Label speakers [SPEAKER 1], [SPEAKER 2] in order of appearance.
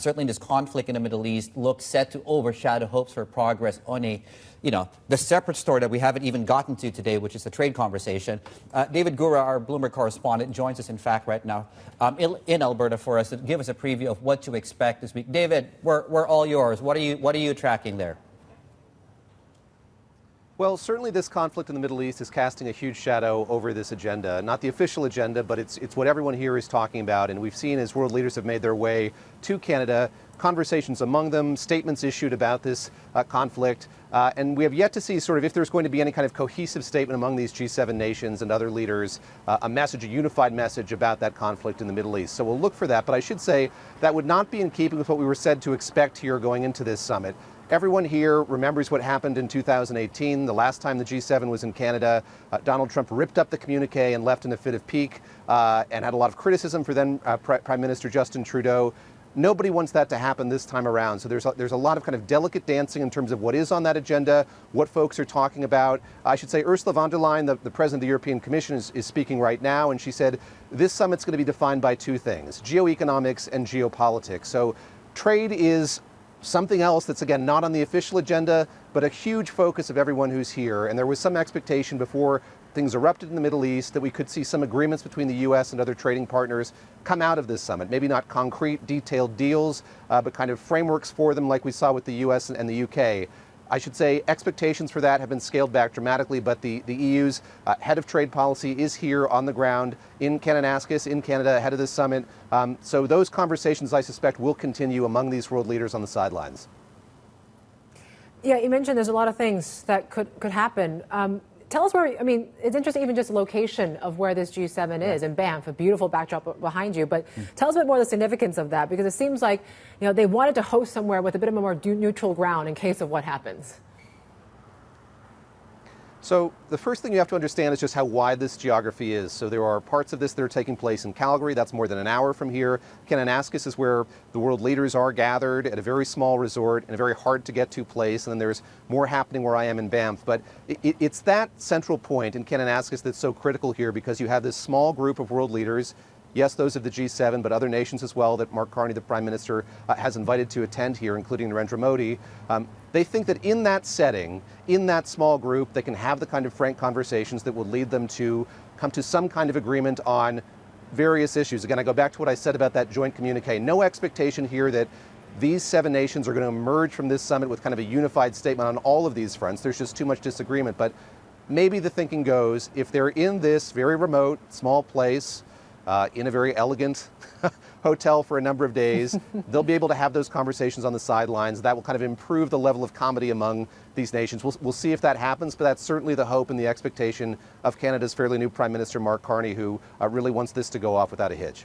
[SPEAKER 1] Certainly this conflict in the Middle East looks set to overshadow hopes for progress on the separate story that we haven't even gotten to today, which is the trade conversation. David Gura, our Bloomberg correspondent, joins us, in fact, right now in Alberta for us to give us a preview of what to expect this week. David, we're all yours. What are you tracking there?
[SPEAKER 2] Well, certainly this conflict in the Middle East is casting a huge shadow over this agenda. Not the official agenda, but it's what everyone here is talking about. And we've seen as world leaders have made their way to Canada, conversations among them, statements issued about this conflict. And we have yet to see sort of if there's going to be any kind of cohesive statement among these G7 nations and other leaders, a message, a unified message about that conflict in the Middle East. So we'll look for that. But I should say that would not be in keeping with what we were said to expect here going into this summit. Everyone here remembers what happened in 2018, the last time the G7 was in Canada. Donald Trump ripped up the communique and left in a fit of pique and had a lot of criticism for then Prime Minister Justin Trudeau. Nobody wants that to happen this time around. So there's a lot of kind of delicate dancing in terms of what is on that agenda, what folks are talking about. I should say Ursula von der Leyen, the president of the European Commission, is speaking right now, and she said this summit's going to be defined by two things, geoeconomics and geopolitics. So trade is something else that's, again, not on the official agenda, but a huge focus of everyone who's here. And there was some expectation before things erupted in the Middle East that we could see some agreements between the U.S. and other trading partners come out of this summit. Maybe not concrete, detailed deals, but kind of frameworks for them like we saw with the U.S. and the U.K. I should say expectations for that have been scaled back dramatically, but the EU's head of trade policy is here on the ground in Kananaskis, in Canada, ahead of this summit. So those conversations, I suspect, will continue among these world leaders on the sidelines.
[SPEAKER 3] Yeah, you mentioned there's a lot of things that could happen. Tell us where, I mean, it's interesting even just the location of where this G7 is in Banff, a beautiful backdrop behind you. But tell us a bit more of the significance of that, because it seems like, they wanted to host somewhere with a bit of a more neutral ground in case of what happens.
[SPEAKER 2] So the first thing you have to understand is just how wide this geography is. So there are parts of this that are taking place in Calgary. That's more than an hour from here. Kananaskis is where the world leaders are gathered at a very small resort in a very hard to get to place. And then there's more happening where I am in Banff. But it's that central point in Kananaskis that's so critical here, because you have this small group of world leaders. Yes, those of the G7, but other nations as well that Mark Carney, the Prime Minister, has invited to attend here, including Narendra Modi. They think that in that setting, in that small group, they can have the kind of frank conversations that will lead them to come to some kind of agreement on various issues. Again, I go back to what I said about that joint communique. No expectation here that these 7 nations are going to emerge from this summit with kind of a unified statement on all of these fronts. There's just too much disagreement. But maybe the thinking goes, if they're in this very remote, small place, in a very elegant hotel for a number of days, they'll be able to have those conversations on the sidelines. That will kind of improve the level of comedy among these nations. We'll see if that happens, but that's certainly the hope and the expectation of Canada's fairly new Prime Minister, Mark Carney, who really wants this to go off without a hitch.